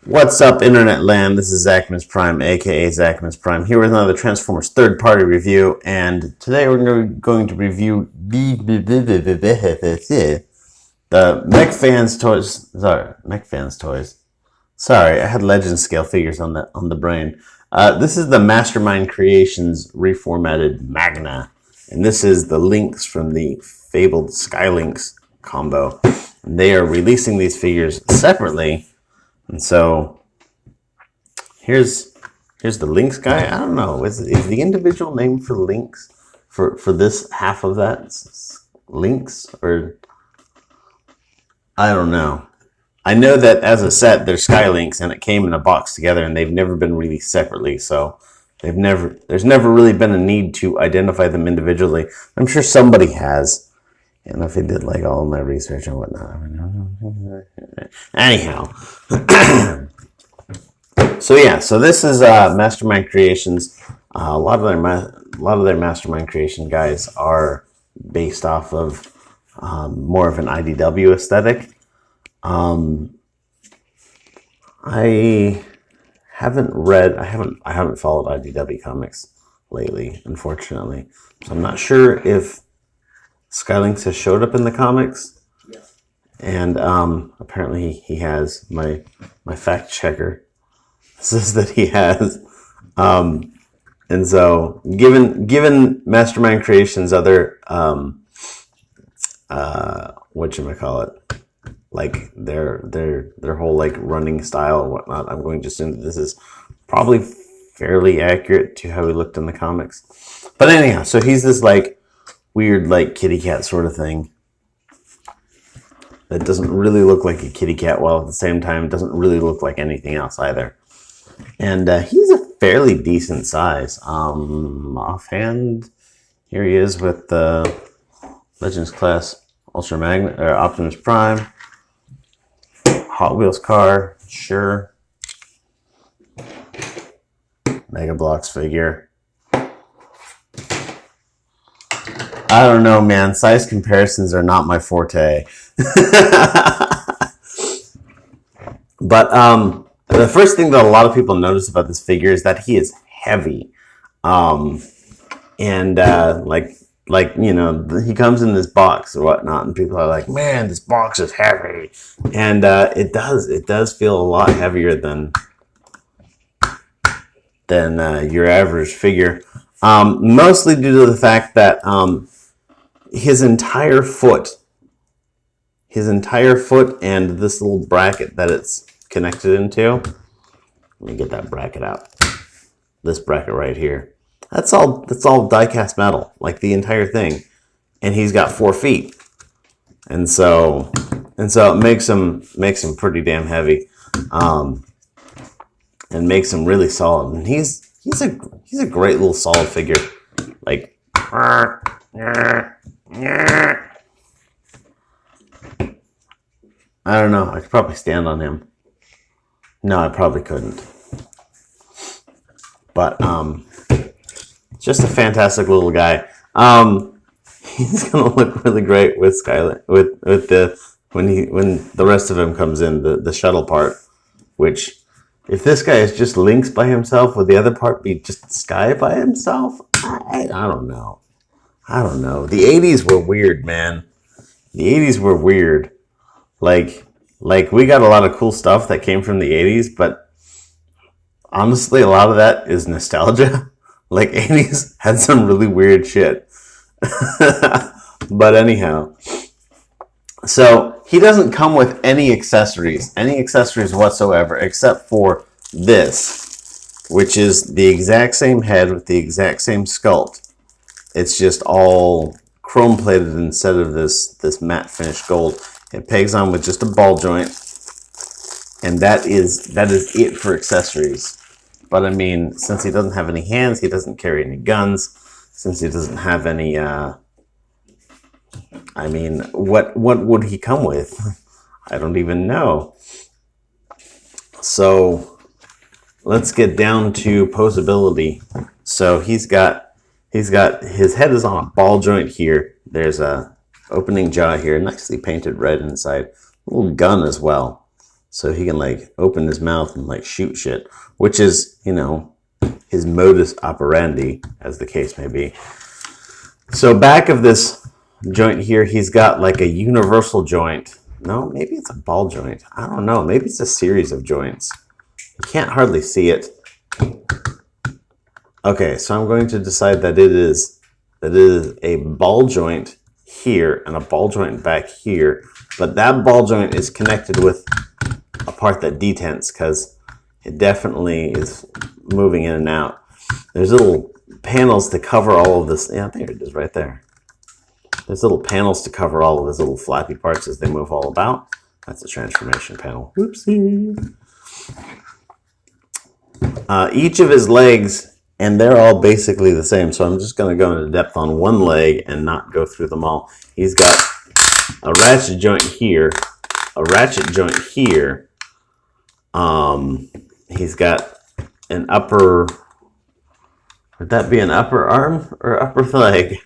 What's up, Internet Land? This is Zacchaeus Prime, aka Zacchaeus Prime, here with another Transformers third-party review, and today we're going to review the Mech Fans Toys. Sorry, Mech Fans Toys. Sorry, I had Legend scale figures on the brain. This is the Mastermind Creations reformatted Magna, and this is the Lynx from the fabled Skylynx combo. And they are releasing these figures separately. And so here's the Lynx guy. I don't know. Is the individual name for Lynx for this half of that Lynx, or I don't know. I know that as a set they're Skylynx and it came in a box together, and they've never been released separately. So there's never really been a need to identify them individually. I'm sure somebody has. And if I did like all of my research and whatnot. Anyhow. So this is Mastermind Creations. A lot of their Mastermind Creation guys are based off of more of an IDW aesthetic. I haven't followed IDW comics lately, unfortunately. So I'm not sure if Skylynx has showed up in the comics. Yes. And apparently he has. My fact checker says that he has. And so given Mastermind Creations other whatchamacallit, like their whole like running style and whatnot, I'm going to assume that this is probably fairly accurate to how he looked in the comics. But anyhow, so he's this like weird like kitty cat sort of thing that doesn't really look like a kitty cat, while at the same time doesn't really look like anything else either. And he's a fairly decent size. Offhand, here he is with the Legends Class Ultra Magna or Optimus Prime, Hot Wheels car, sure, Mega Bloks figure. I don't know, man. Size comparisons are not my forte. But the first thing that a lot of people notice about this figure is that he is heavy. Like you know, he comes in this box or whatnot, and people are like, "Man, this box is heavy," and it does feel a lot heavier than your average figure. Mostly due to the fact that his entire foot and this little bracket that it's connected into. Let me get that bracket out. This bracket right here. That's all die-cast metal, like the entire thing. And he's got 4 feet. And so it makes him pretty damn heavy. And makes him really solid. And he's a great little solid figure. Like I don't know. I could probably stand on him. No, I probably couldn't. But just a fantastic little guy. He's gonna look really great with Skyline when the rest of him comes in, the shuttle part. Which, if this guy is just Lynx by himself, would the other part be just Sky by himself? I don't know. I don't know. The 80s were weird, man. The 80s were weird. Like we got a lot of cool stuff that came from the 80s, but honestly, a lot of that is nostalgia. Like 80s had some really weird shit. But anyhow, so he doesn't come with any accessories whatsoever, except for this, which is the exact same head with the exact same sculpt. It's just all chrome plated instead of this matte finish gold. It pegs on with just a ball joint, and that is it for accessories. But I mean, since he doesn't have any hands, he doesn't carry any guns. Since he doesn't have any, I mean, what would he come with? I don't even know. So let's get down to posability. So he's got his head is on a ball joint here. There's a opening jaw here, nicely painted red inside. A little gun as well. so he can like open his mouth and like shoot shit, which is, you know, his modus operandi, as the case may be. So back of this joint here, he's got like a universal joint. No, maybe it's a ball joint. I don't know. Maybe it's a series of joints. You can't hardly see it. Okay, so I'm going to decide that it is a ball joint here and a ball joint back here, but that ball joint is connected with a part that detents because it definitely is moving in and out. There's little panels to cover all of this. Yeah, there it is right there. There's little panels to cover all of those little flappy parts as they move all about. That's a transformation panel. Whoopsie. Each of his legs, and they're all basically the same, so I'm just going to go into depth on one leg and not go through them all. He's got a ratchet joint here, a ratchet joint here. He's got an upper, would that be an upper arm or upper leg?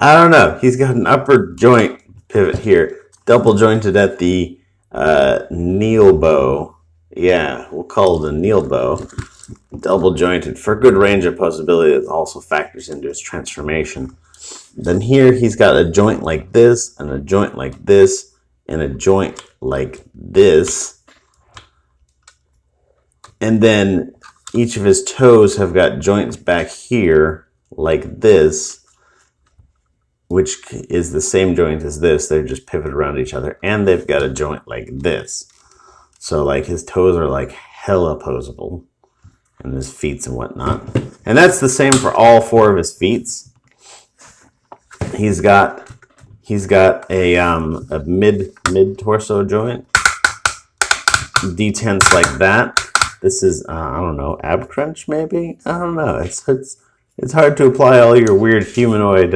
I don't know. He's got an upper joint pivot here, double jointed at the kneel bow. Yeah, we'll call it a kneel bow. Double jointed for good range of possibility. That also factors into his transformation. Then here he's got a joint like this, and a joint like this, and a joint like this. And then each of his toes have got joints back here like this, which is the same joint as this. They're just pivoted around each other. And they've got a joint like this. So like his toes are like hella posable. And his feet and whatnot. And that's the same for all four of his feet. He's got a mid torso joint. Detents like that. This is I don't know, ab crunch maybe? I don't know. It's hard to apply all your weird humanoid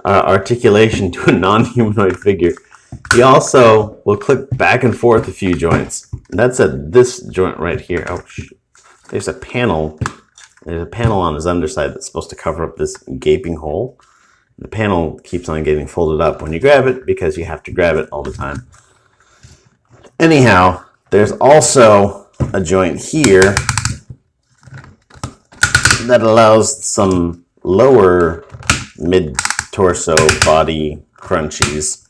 articulation to a non-humanoid figure. He also will click back and forth a few joints. And that's at this joint right here. Oh shoot. There's a panel on his underside that's supposed to cover up this gaping hole. The panel keeps on getting folded up when you grab it because you have to grab it all the time. Anyhow, there's also a joint here that allows some lower mid-torso body crunchies.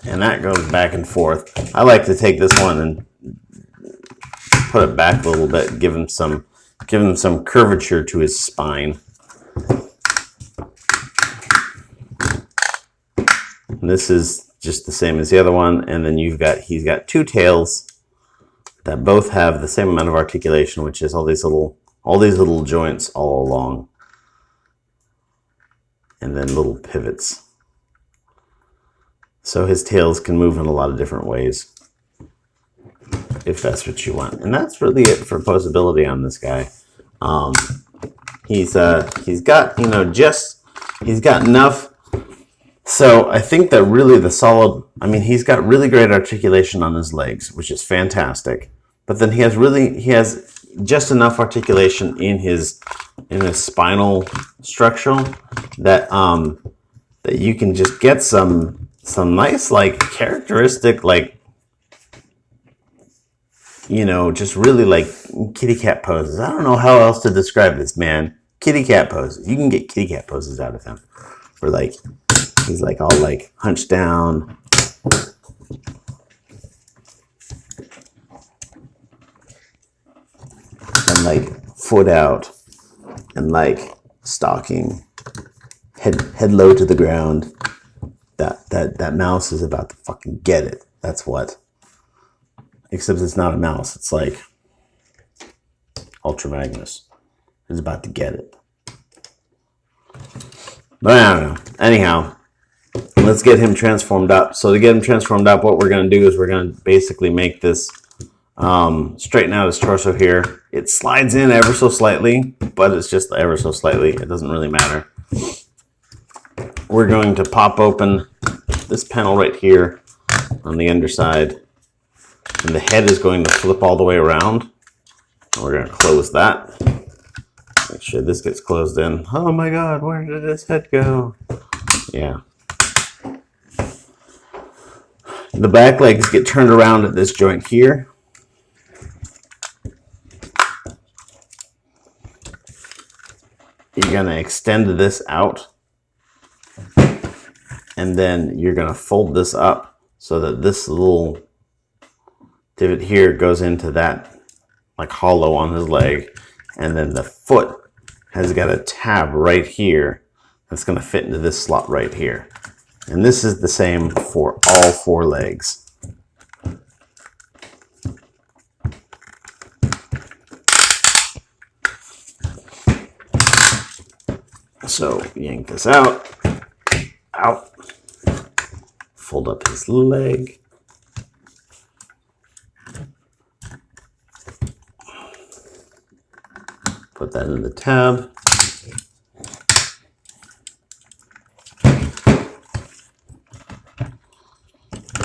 And that goes back and forth. I like to take this one and put it back a little bit, give him some curvature to his spine. And this is just the same as the other one, and then he's got two tails that both have the same amount of articulation, which is all these little joints all along, and then little pivots. So his tails can move in a lot of different ways, if that's what you want. And that's really it for posability on this guy. He's got, you know, he's got enough. So I think that really he's got really great articulation on his legs, which is fantastic. But then he has just enough articulation in his spinal structure that that you can just get some nice, like, characteristic, like, you know, just really like kitty cat poses. I don't know how else to describe this man. Kitty cat poses. You can get kitty cat poses out of him. Where like he's like all like hunched down. And like foot out. And like stalking. Head low to the ground. That mouse is about to fucking get it. That's what. Except it's not a mouse. It's like Ultra Magnus is about to get it. But I don't know. Anyhow, let's get him transformed up. So to get him transformed up, what we're going to do is we're going to basically make this straighten out his torso here. It slides in ever so slightly, but it's just ever so slightly. It doesn't really matter. We're going to pop open this panel right here on the underside. And the head is going to flip all the way around. We're going to close that. Make sure this gets closed in. Oh my god, where did his head go? Yeah. The back legs get turned around at this joint here. You're going to extend this out, and then you're going to fold this up so that this little divot here goes into that like hollow on his leg, and then the foot has got a tab right here that's going to fit into this slot right here. And this is the same for all 4 legs. So yank this out, fold up his leg, put that in the tab,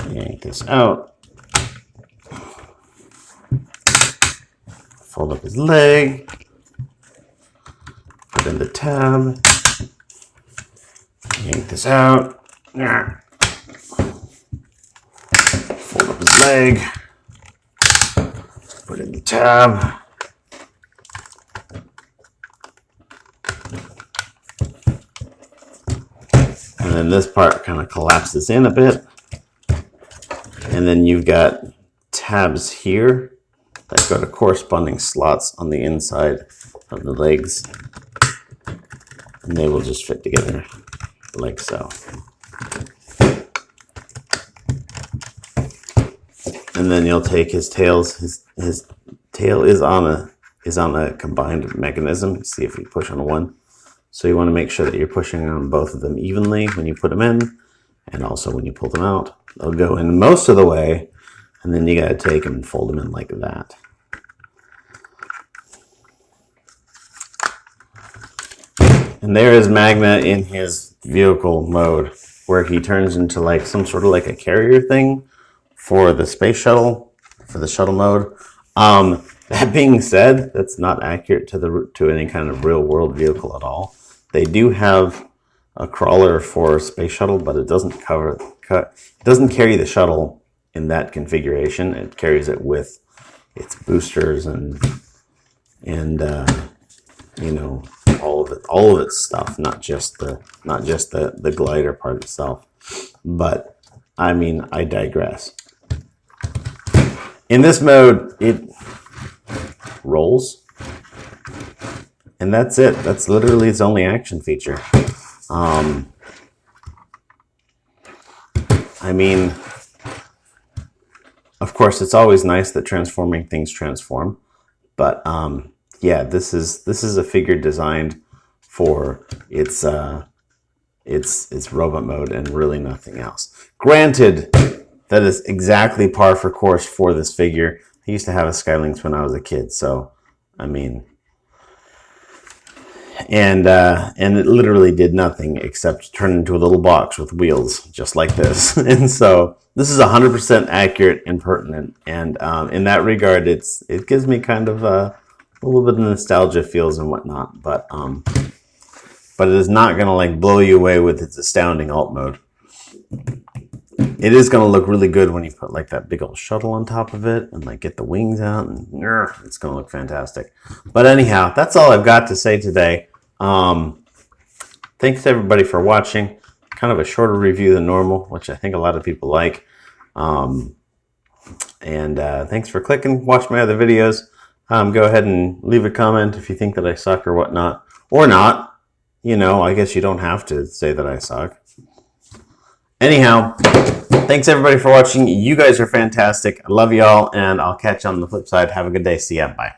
yank this out, fold up his leg, put in the tab, yank this out, fold up his leg, put in the tab, and then this part kind of collapses in a bit, and then you've got tabs here that go to corresponding slots on the inside of the legs, and they will just fit together like so. And then you'll take his tails. His tail is on a combined mechanism. See if you push on one. So you want to make sure that you're pushing on both of them evenly when you put them in, and also when you pull them out. They'll go in most of the way, and then you got to take them and fold them in like that. And there is Magna in his vehicle mode, where he turns into like some sort of like a carrier thing for the space shuttle, for the shuttle mode. That being said, that's not accurate to any kind of real world vehicle at all. They do have a crawler for space shuttle, but it doesn't carry the shuttle in that configuration. It carries it with its boosters and you know, all of its stuff, not just the glider part itself. But I mean, I digress. In this mode, it rolls, and that's it. That's literally its only action feature. I mean, of course, it's always nice that transforming things transform, but yeah, this is a figure designed for its robot mode and really nothing else. Granted, that is exactly par for course for this figure. I used to have a Skylynx when I was a kid, so I mean, and it literally did nothing except turn into a little box with wheels, just like this. And so this is 100% accurate and pertinent, and in that regard, it gives me kind of a little bit of nostalgia feels and whatnot, but it is not going to like blow you away with its astounding alt mode. It is going to look really good when you put like that big old shuttle on top of it and like get the wings out, and it's going to look fantastic. But anyhow, that's all I've got to say today. Thanks everybody for watching. Kind of a shorter review than normal, which I think a lot of people like. Thanks for clicking. Watch my other videos. Go ahead and leave a comment if you think that I suck or whatnot. Or not. You know, I guess you don't have to say that I suck. Anyhow, thanks everybody for watching. You guys are fantastic. I love y'all, and I'll catch you on the flip side. Have a good day. See ya. Bye.